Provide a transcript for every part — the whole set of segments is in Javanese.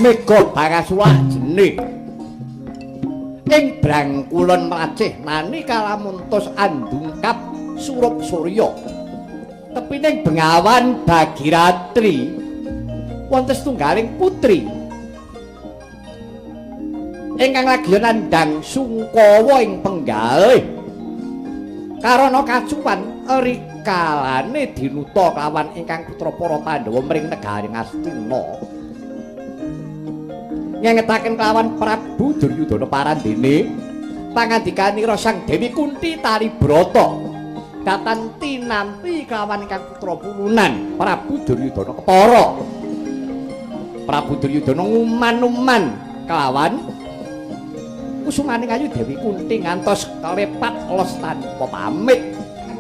Mega Barasuwa jene ing brang kulon Mlacih nani kalamuntus andungkap surup surya tepining Bengawan Bagiratri wonten setunggaling putri ingkang lagi nandhang sungkawa ing penggalih karana kacuwan rikalane dinuta kawan ingkang putra para Pandhawa mring negari Ngastina ngengetaken kelawan Prabu Duryudana parandene pangandikanira Sang Dewi Kunti Talibrata datan tinampi kelawan ingkang putra pulunan Prabu Duryudana kepara Prabu Duryudana nguman-uman kelawan kusumaning ayu Dewi Kunti ngantos kalepat los tanpa pamit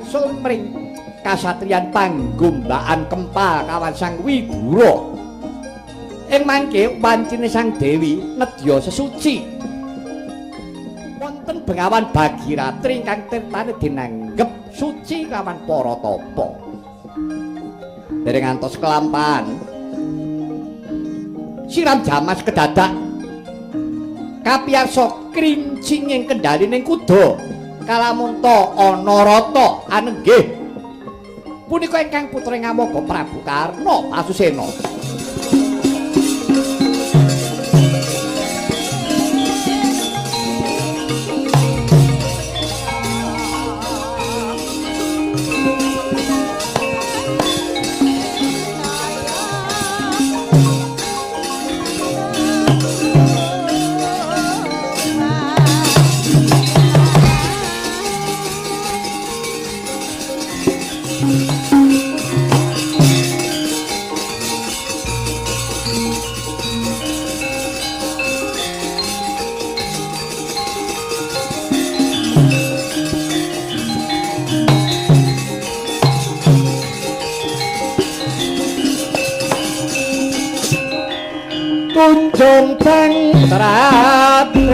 sumring kasatriyan panggombaan kempal kawan Sang Widura ing mangke wancine Sang Dewi nedya sesuci wonten Bengawan Bagiratri ingkang tirtane dinanggep suci kawan para tapa dereng ngantos kelampahan siram jamas kedadak kapiyarsa krincinging kendhalining kuda kalamunta ana rata anenggih punika ingkang putra Ngamoga Prabu Karna Pasusena kunjung tengtrate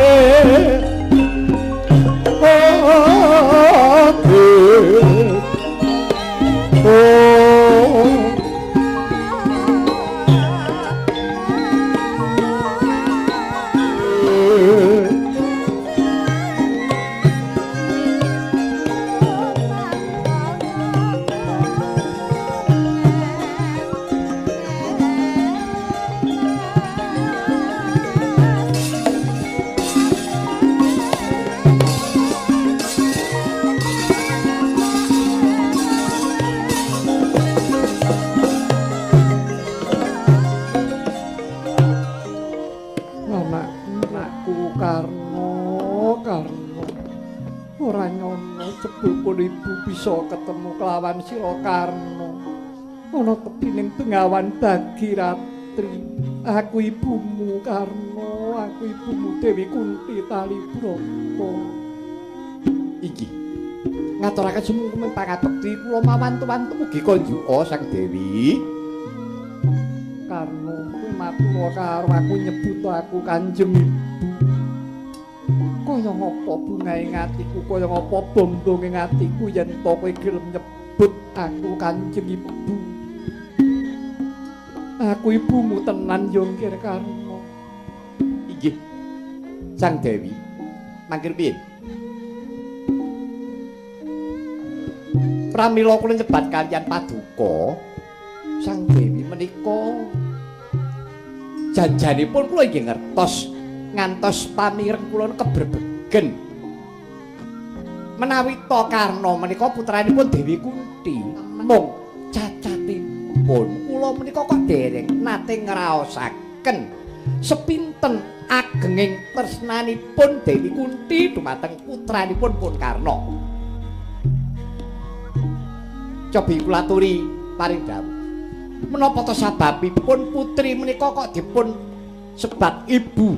bisa ketemu kelawan Sira Karna ana tepining Bengawan Bagiratri aku ibumu Karna aku ibumu Dewi Kunti Talibrata iki ngaturaken sumungkuning pangabekti kula mawantu-wantu mugi konjuka Sang Dewi Karna kuwi matur karo aku nyebut aku Kanjeng Ibu kaya ngapa bungae atiku kaya ngapa bombonge atiku yen to kowe gelem nyebut aku Kanjeng Ibu aku ibumu tenan yo nggih Karna inggih Sang Dewi mangkir piye pramila kula nyebat kaliyan paduka Sang Dewi menika janjanipun kula inggih ngertos ngantos pamireng kula keberbegen menawi to Karna menika putranipun Dewi Kunti mung cacatipun kula menika kok dereng nate ngraosaken sepinten agenging tresnanipun Dewi Kunti dumateng putranipun pun Karna Cobi kula aturi paring dawuh. Menapa to sababipun putri menika kok dipun sebat ibu?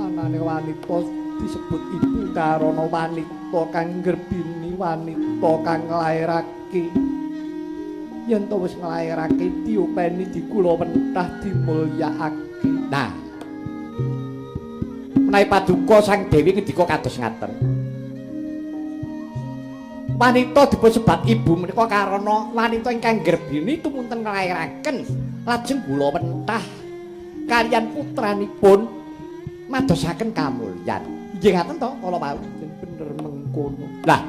Anane wanita disebut ibu karana wanita kang nggerbini, wanita kang nglairake. Yen to wis nglairake diopeni dikula wentah dimulyakake. Nah, menawi paduka Sang Dewi ngendika kados ngaten. Wanita dipun sebat ibu menika karana wanita ingkang nggerbini tumunten nglairaken lajeng kula wentah kaliyan putranipun madosaken kamulyan. Nggih ngaten to kala wau bener mengkono. Lah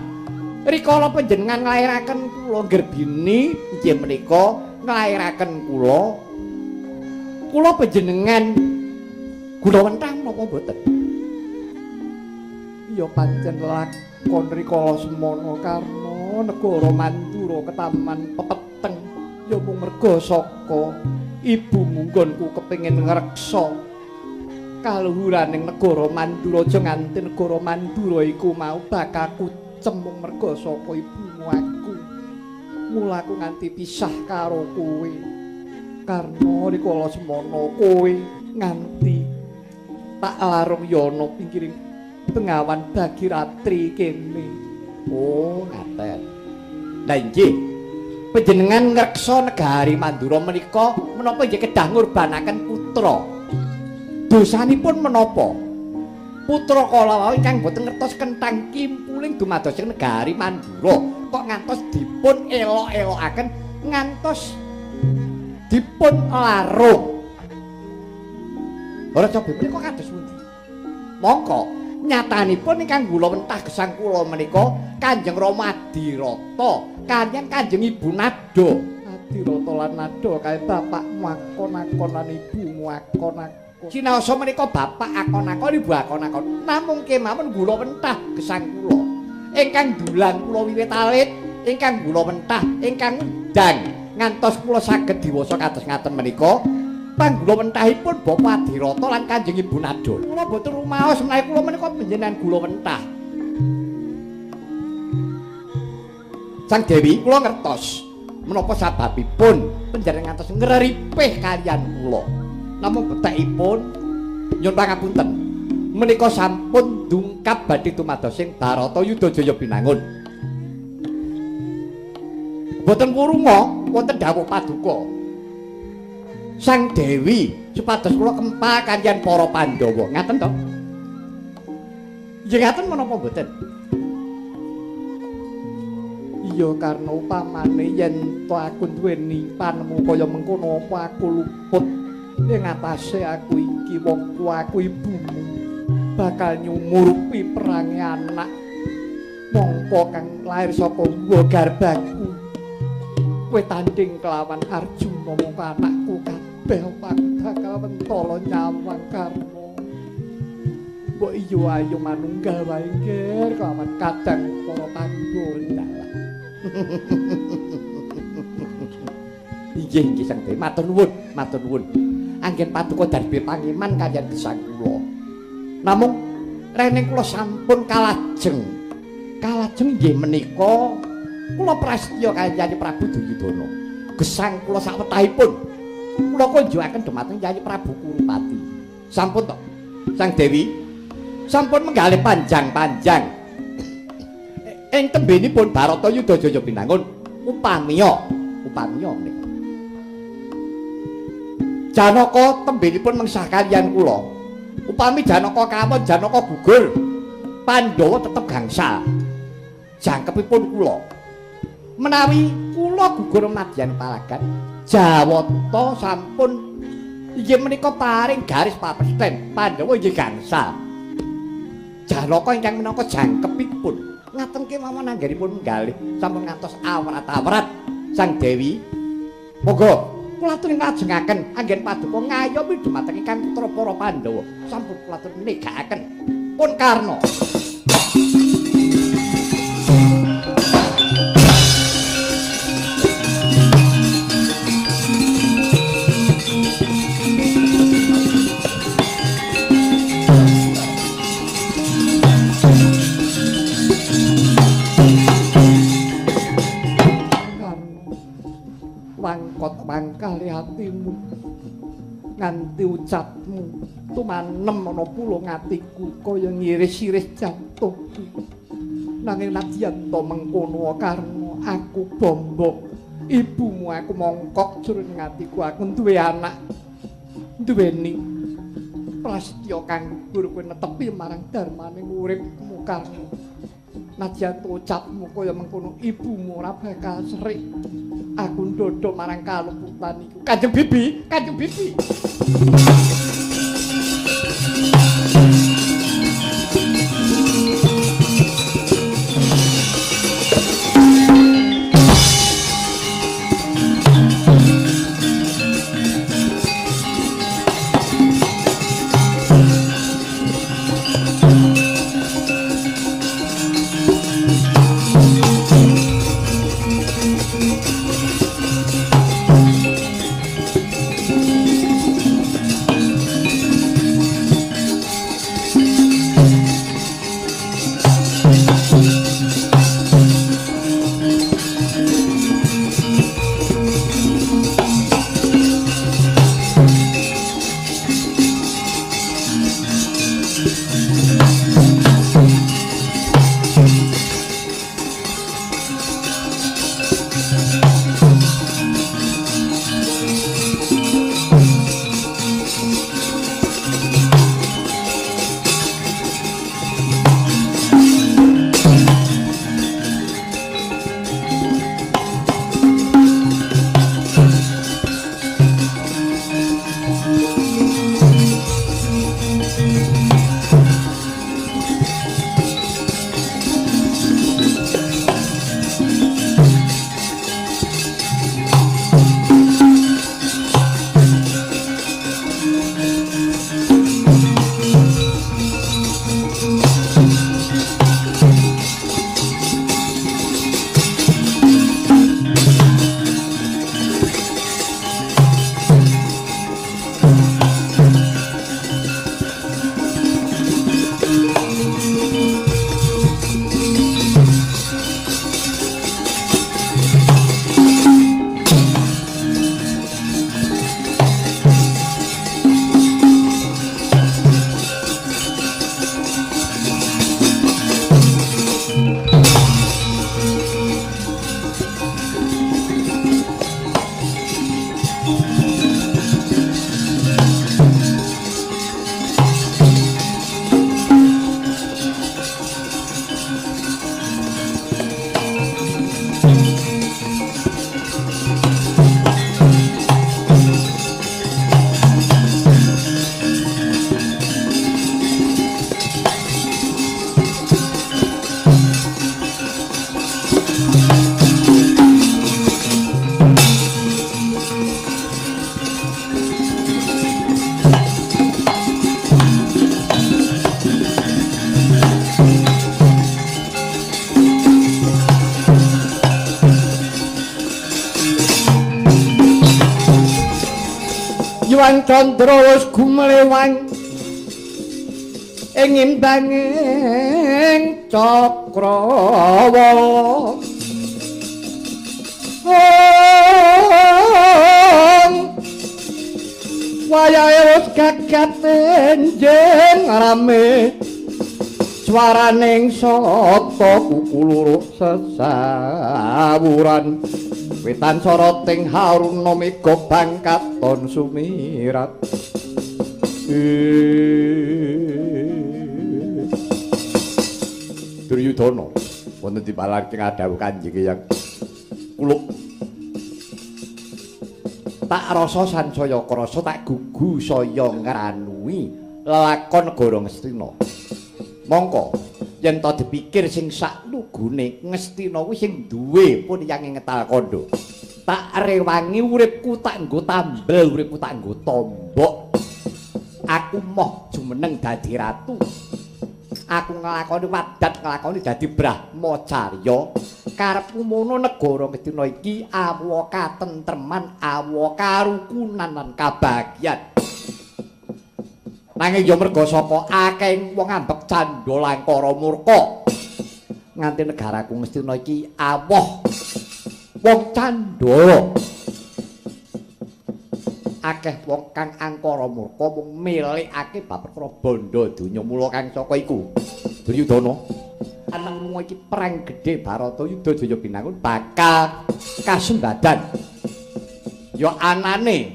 rikala panjenengan nglairaken kula nggerbini inggih menika nglairaken kula panjenengan kula wentah menapa mboten? Ya pancen lakon rikala semana karna negara Mandura ketaman pepeteng ya mung merga saka ibu munggonku kepengin ngreksa kaluhuraning negara Mandura aja nganti negara Mandura iku mau bakal kucem mung merga saka ibumu aku. Mulaku nganti pisah karo kowe karna rikala semana kowe nganti tak larung yana pinggiring Bengawan Bagiratri kene. Oh, ngaten. Lah inggih, panjenengan ngreksa negari Mandura menika menapa nggih kedah ngurbanaken putra. Dosanipun menapa? Putra kala wau ingkang boten ngertos kenthang kimpuling dumados ing negari Mandura kok ngantos dipun elok-elokaken ngantos dipun larung. Ora coba menika kados pundi? Mongko nyatanipun ingkang kula wentah gesang kula menika Kanjeng Rama Adirata kaliyan Kanjeng Ibu Nada. Adirata lan Nada kae bapakmu akon-akonan ibumu akon-akon. Sinaosa menika bapak akon-akon ibu akon-akon. Namung kemawon kula wentah gesang kula ingkang dulan kula wiwit alit, ingkang kula wentah, ingkang ndang ngantos kula saged diwasa kados ngaten menika. Panggula wentahipun Bapak Adirata lan Kanjeng Ibu Nada. Kula boten rumaos menawi kula menika panjenengan kula wentah. Sang Dewi kula ngertos menapa sababipun panjenengan ngantos ngreripih kaliyan kula. Namung betekipun nyuwun pangapunten. Menika sampun dungkap badhe tumados ing Baratayuda Jaya Binangun. Boten purunga wonten dawuh paduka. Sang Dewi supados kula kempal kaliyan para Pandhawa. Ngaten to? Nggih ngaten menapa mboten? Iya karena upamane yen to aku duweni panemu kaya mengkono apa aku luput ing atase aku iki wong tuaku ibumu bakal nyumurupi perangi anak mongko kang lair saka nggo garbaku. Kowe tanding kelawan Arjuna mongko anakku kabeh bakal mentala nyawang karma. Mbok iyo ayo manunggal wae nggih kelawan kadang para Pandhawa ndalah. Inggih Sang Dewi matur nuwun. Anggen paduka darbe pangiman kaliyan gesang kula. Namung rene kula sampun kalajeng nggih menika kula prasetya kaliyan Prabu Duryudana. Gesang kula sawetahipun kula kunjukaken dhumateng Yayi Prabu Kurupati. Sampun to, Sang Dewi sampun menggalih panjang-panjang ing tembenipun Baratayuda Jaya Binangun upamiya menika Janaka tembenipun mengsah kaliyan kula. Upami Janaka kawon Janaka gugur, Pandhawa tetep gangsal. Jangkepipun kula menawi kula gugur madyan palagan Jawata sampun inggih menika paring garis papesten Pandhawa inggih gangsal. Janaka ingkang minangka jangkepipun ngaten kemawon anggenipun menggalih sampun ngantos awrat-awrat Sang Dewi. Monggo kula aturi ngajengaken anggen paduka ngayomi dhumateng ingkang putra para Pandhawa. Sampun kula aturi negakaken pun karna. kali atimu nganti ucapmu tumanem ana pulung atiku kaya ngiris-iris jantungku nanging nadyan to mengkono karena aku bombok ibumu aku mongkok jroning atiku aku duwe anak duweni prastya kang dhuwur kowe netepi marang darmaning uripmu karena nadyan to ucapmu kaya mengkono ibumu ora bakal serik aku ndodho marang kalumputan iku Kanjeng Bibi Yuang Candra wis gumlewang ing imbanging Cakrawala wayahe wis gagat enjing rame swaraning sata kukuluruk sesawuran wetan soroting haruna mega bangkaton sumirat Duryudana wonten dipalarke ngadhawuh Kanjeng Hyang kula tak rasa sansaya krasa tak gugu saya ngranui lelakon negara Ngastina mongko yen to dipikir sing sak lugune Ngastina kuwi sing duwe pun yang ngetal kandha tak rewangi uripku tak nggo tambel uripku tak nggo tombok aku moh jumeneng dadi ratu aku nglakoni wadat nglakoni dadi Brahmacarya karepku mono negara Ngastina iki awa katentreman awa karukunan lan kabagyan nanging ya merga saka akeh wong ambek candha langkara murka nganti negaraku Ngastina iki awoh wong candha akeh wong kang angkara murka mung milikake bab perkara bondo donya mula kang saka iku Duryudana anakmu iki perang gedhe Baratayuda Jaya Binangun bakal kasembadan ya anane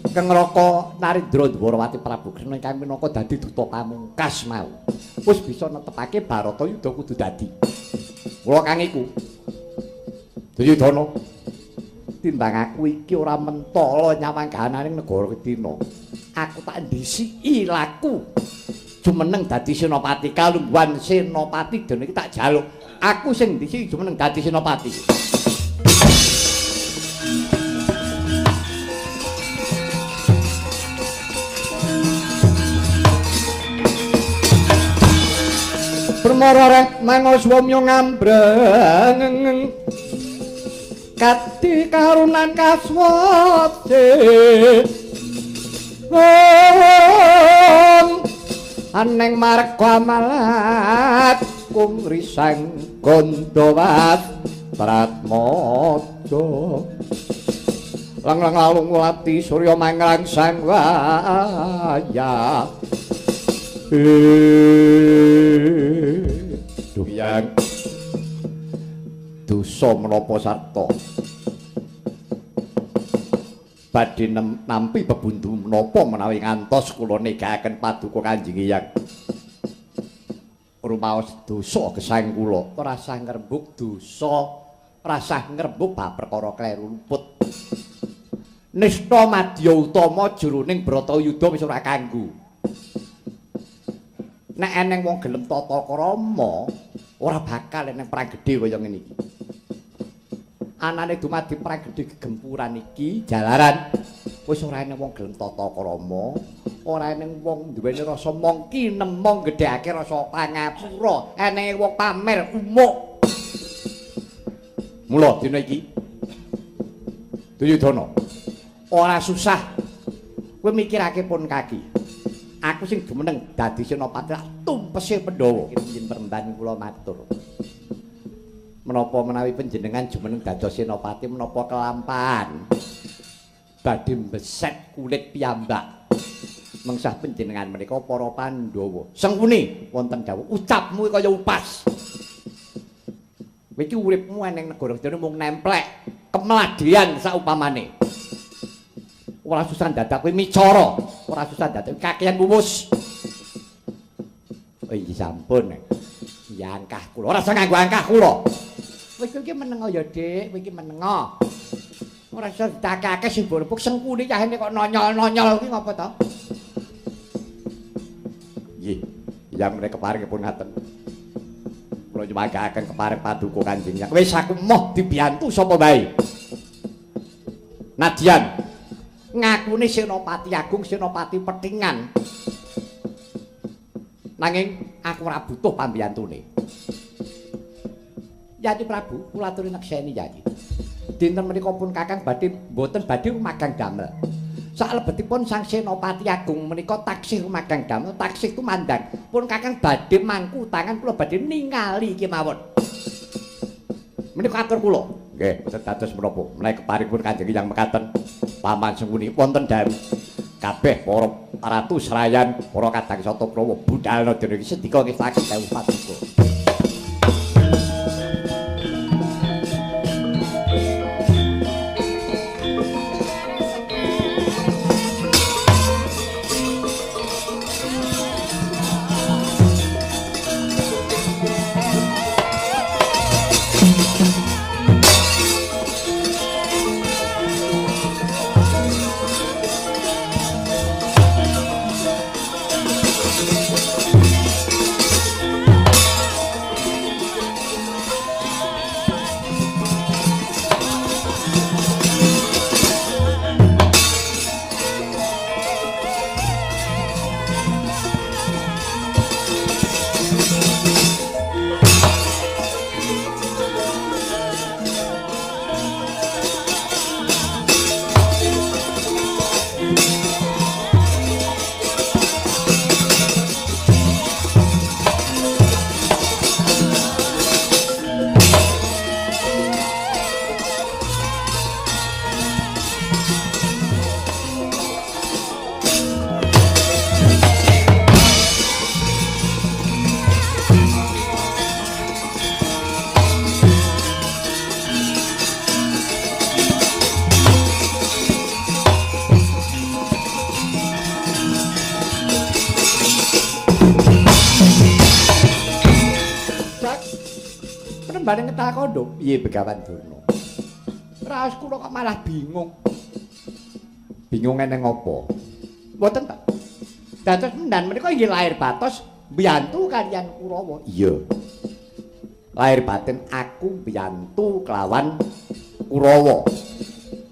Kang Raka Narendra Dwarawati Prabu Kresna ingkang minangka dadi duta pamungkas mau wis bisa netepake Baratayuda kudu dadi mula kang iku Duryudana timbang aku iki ora mentala nyawanggahaning negara Kedina aku tak ndisiki laku jumeneng dadi senopati kalungguhan senopati dene iki tak jaluk aku sing ndisiki jumeneng dadi senopati Permararek mangoswamya ngambrang kati karunan kaswati aneng marga malat kumrisang gondowat pratmojo lang-lang lalung lati surya mangrang sang waya duh yang dosa menapa sarta badhe nampi bebuntu menapa menawi ngantos kula negakaken paduka Kanjeng Hyang rumaos dosa gesang kula ora sah ngrembug dosa rasah ngrembug bab perkara kleru luput nista madya utama jroning Bratayuda wis ora kanggo nek eneng wong gelem tata krama ora bakal eneng perang gedhe kaya ngene iki anane dumadi perang gedhe gegempuran iki jalaran wis ora eneng wong gelem tata krama ora eneng wong duweni rasa mongki nemong gedheake rasa pangapura eneng wong pamer umuk mula dina iki Duryudana ora susah kowe mikirake pun kaki aku sing jumeneng dadi senopati tumpese Pandhawa yen peremban kula matur menapa menawi panjenengan jumeneng dados senopati menapa kelampahan badhe mbeset kulit piyambak mengsah panjenengan menika para Pandhawa sengkuni wonten dawuh ucapmu kaya upas iki uripmu eneng negara dene mung nemplek kemladian saupamane ora susah dadak kowe micara ora susah dadak kakehan wuwus oh iya sampun ya angkah kula ora usah nganggo angkah kula kowe iki menengo ya Dik kowe iki menengo ora usah dakake sing borbuk sengkuni cahene kok nonyol-nonyol iki ngapa to nggih yang mereka keparing pun ngaten kula nyuwagaken keparing paduka Kanjeng Hyang wis aku moh dibiyantu sapa bae nadyan ngakune senopati agung senopati petingan nanging aku ora butuh pambiyantune Yati Prabu kula aturi nekseni Yati dinten menika pun Kakang badhe mboten badhe magang damel salebetipun sang senopati agung menika taksih magang damel taksih tumandang pun Kakang badhe mangku tangan kula badhe ningali kemawon menika atur kula nggih boten dados menapa menawi keparipun Kanjeng Hyang mekaten paman sengkuni wonten dawuh kabeh para ratu serayan para kadang sata prawa budhalna dene iki sedika ngestaken dawuh paduka Rembane ngetakon, piye Begawan Durna? Raos kula kok malah bingung. Bingung eneng apa? Mboten ta. Dados mendan menika inggih lahir batos mbiyantu kaliyan Kurawa. Iya. Lahir batin aku mbiyantu kelawan Kurawa.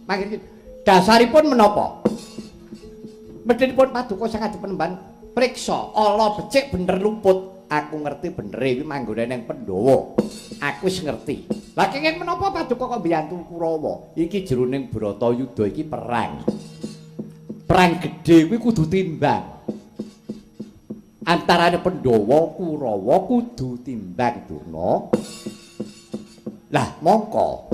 Mangke dasaripun menapa? Medhenipun paduka sangat dipenemban priksa ala becik bener luput. Aku ngerti bener iki manggone ning Pandhawa. Aku wis ngerti. Lah kenging menapa paduka kok mbiyantu Kurawa? Iki jroning Bratayuda iki perang. Perang gedhe kuwi kudu timbang. Antarane Pandhawa Kurawa kudu timbang Durna. Lah mongko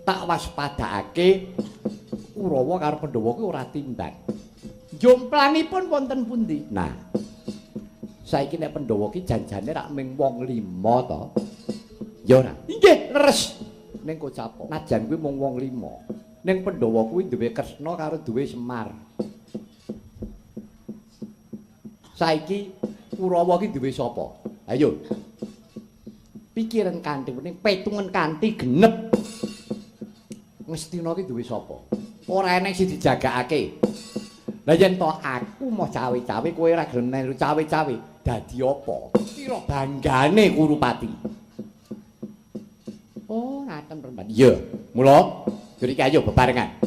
tak waspadakake Kurawa karo Pandhawa kuwi ora timbang. Jomplanipun wonten pundi? Nah, saiki nek Pandhawa ki janjane rak mung wong 5 to. Ya ora. Inggih, leres. Ning Kocapa. Najan kuwi mung wong 5. Ning Pandhawa kuwi duwe Kresna karo duwe Semar. Saiki Kurawa ki duwe sapa? Ayo. Pikiran kanthi ning petungan kanthi genep. Ngastina ki duwe sapa? Ora eneng sing dijagakake. Lah yen to aku mau cawe-cawe kowe ora gelem melu cawe-cawe, dadi apa? Pira banggane Kurupati? Oh, ngaten Remban. Iya, mula mriki ayo bebarengan.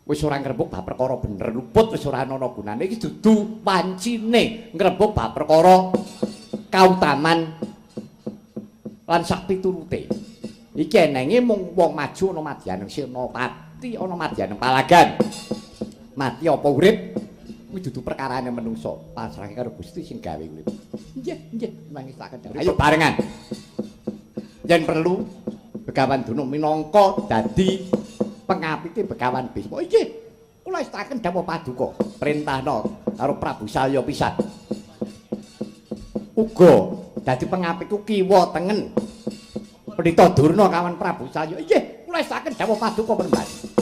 Wis ora ngrebuk bab perkara bener luput wis ora ana gunane iki dudu wancine ngrebuk bab perkara kautaman lan sak piturute. Iki enenge mung wong maju ana madyaning Senopati, ana madyaning Palagan. Mati apa urip kuwi dudu perkarane menungsa. Pasrahe karo Gusti sing gawe urip. Nggih, mangisaken. Ayo barengan. Yen perlu Begawan Durna minangka dadi pengapite Begawan Bisma. Nggih, kula istaken dawuh paduka. Perintahna karo Prabu Salya pisan. Uga dadi pengapitku kiwa tengen. Pendhita Durna kawan Prabu Salya. Nggih, kula istaken dawuh paduka Prambanan.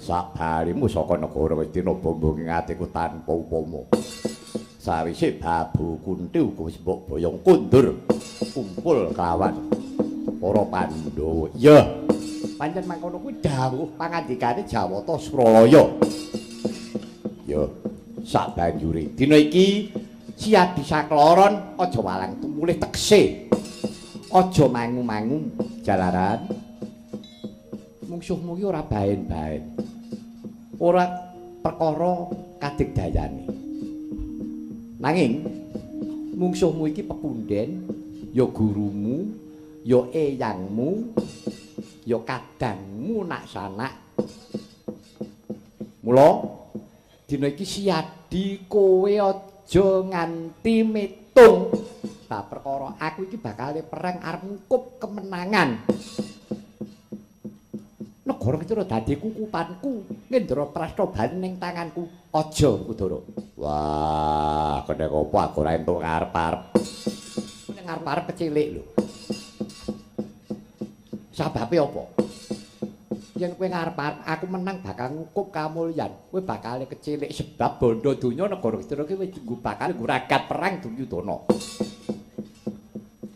Sakbarimu saka negara Wedina bombong ing atiku tanpa upama. Sawise Babu Kunti uga wis mbok boyong kundur kumpul kelawan para Pandhawa. Iya, pancen mangkono kuwi dawuh pangandikane Jawata Suralaya. Ya, sabanjure dina iki Siadi Sakloron aja walang tumulih tekse. Aja mangu-mangu jalaran. Mungsuhmu ki ora baen-baen. Ora perkara kadigdayane. Nanging mungsuhmu iki pepunden, ya gurumu, ya eyangmu, ya kadangmu nak sanak. Mula dina iki siadi kowe aja nganti metung. Bab perkara aku iki bakal perang arep ngukup kemenangan. Negara iki ora dadi kukupanku, ngendra prastoban ning tanganku. Aja Kudara. Wah, kene opo aku ora entuk ngarep-arep. Ning ngarep-arep kecilik lho. Sababe apa? Yen kowe ngarep-arep aku menang bakal ngukup kamulyan, kowe bakal kecilik sebab bondo donya negara Kidara ki wis bakal guragat perang Duryudana.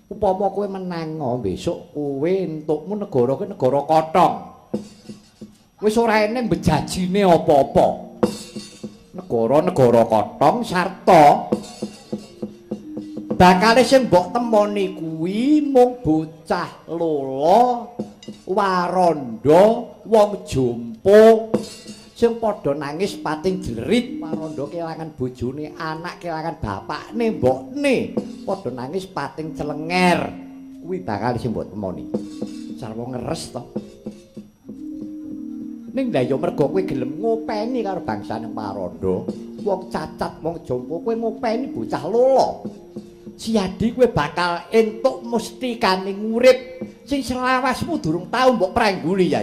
Upama kowe menang besok kowe entukmu negara ki negara kothong. Wis ora eneng bejajine apa-apa. Negara-negara kothong sarta bakale sing mbok temoni kuwi mung bocah lola, waranda, wong jompo sing padha nangis pating jerit, waranda kelangan bojone, anak kelangan bapakne, mbokne padha nangis pating celenger. Kuwi bakal sing mbok temoni. Sarwa ngeres to. Ning lha ya mergo kowe gelem ngopeni karo bangsane waranda, wong cacat, wong jompo kowe ngopeni bocah lola. Siadi kowe bakal entuk mustikaning urip sing selawasmu durung tau mbok prangguli ya.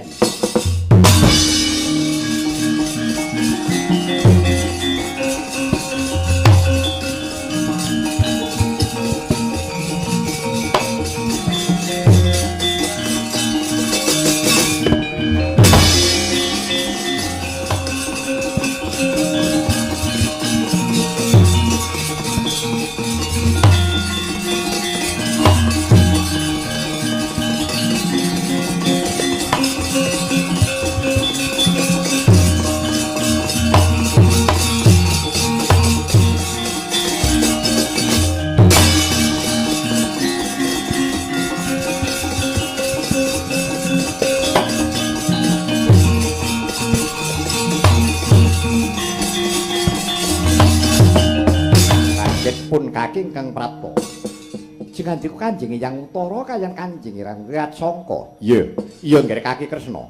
Pun kaki Kang Prato. Sing ngandika Kanjeng Hyang Utara kaliyan Kanjeng Hyang Wiyat Sangka. Iya, iya nggih kaki Kresna.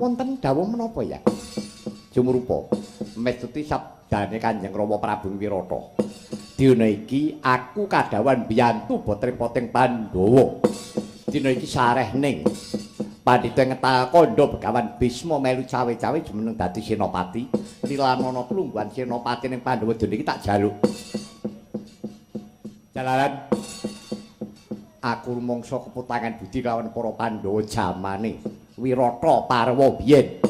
Wonten dawuh menapa ya? Jumrupa metuti sabdane Kanjeng Rama Prabu Wirata. Dina iki aku kadhawan biyantu botreng-poteng Pandhawa. Dina iki sarehning Pandhita Ngetaka Kandha Begawan Bisma melu cawe-cawe jumeneng dadi senopati. Lilanana klungguhan senopati ning Pandhawa dina iki tak jaluk. Jalaran aku rumangsa keputangan budi kelawan para Pandhawa jamane Wirata Parwa biyen.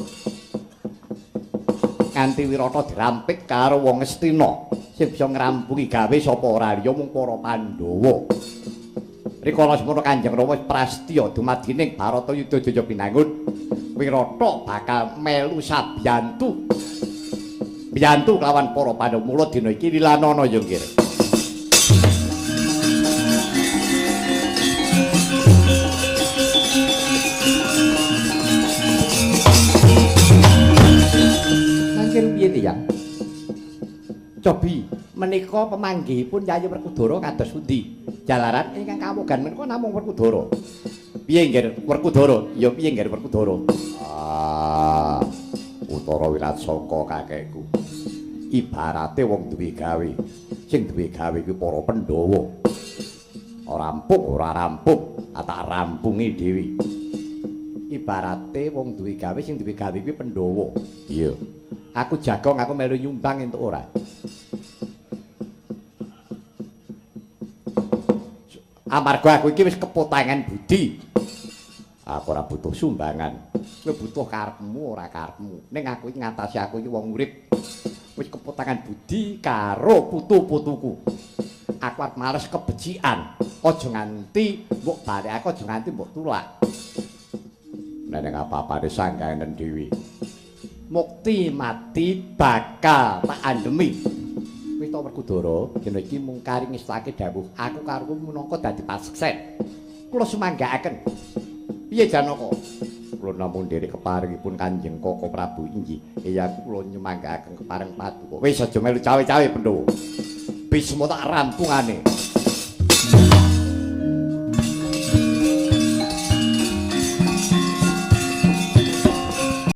Kanthi Wirata dirampik karo wong Astina sing bisa ngrampungi gawe sapa ora liya mung para Pandhawa. Rikala semono Kanjeng Rama wis prastya dumadining Baratayuda Jaya Binangun, Wirata bakal melu sabiyantu. Biyantu kelawan para Pandhawa mula dina iki lilanana ya nggih. Piye tiyang? Cobi menika pemanggihipun Yayi Werkudara kados pundi? Jalaran ingkang kawogan menika namung Werkudara. Piye nggih Werkudara? Ya piye nggih Werkudara? Ah, Utara Wiratsangka kakekku. Ibarate wong duwe gawe. Sing duwe gawe kuwi para Pandhawa. Ora rampung, tak rampungi dhewe. Ibarate wong duwe gawe sing duwe gawe kuwi Pandhawa. Iya. Aku jagong aku melu nyumbang entuk ora. Amarga aku iki wis keputangan budi. Aku ora butuh sumbangan. Kowe butuh karepmu ora karepmu. Ning aku iki ngatasi aku iki wong urip. Wis keputangan budi karo putu-putuku. Aku arep males kebecikan. Aja nganti mbok barek aku aja nganti mbok tulak. Nek apa-apane sanggaenen dhewe. Mukti mati bakal tak andemi. Wis to Werkudara, dina iki mung kari ngestake dawuh aku karo minangka dadi paseksen. Kula sumanggaaken. Piye Janaka? kula namung nderek keparingipun Kanjeng Koko Prabu inggih. Eyang kula nyemanggaken kepareng patuko. Wis aja melu cawe-cawe Pandhawa. Bisma tak rampungane.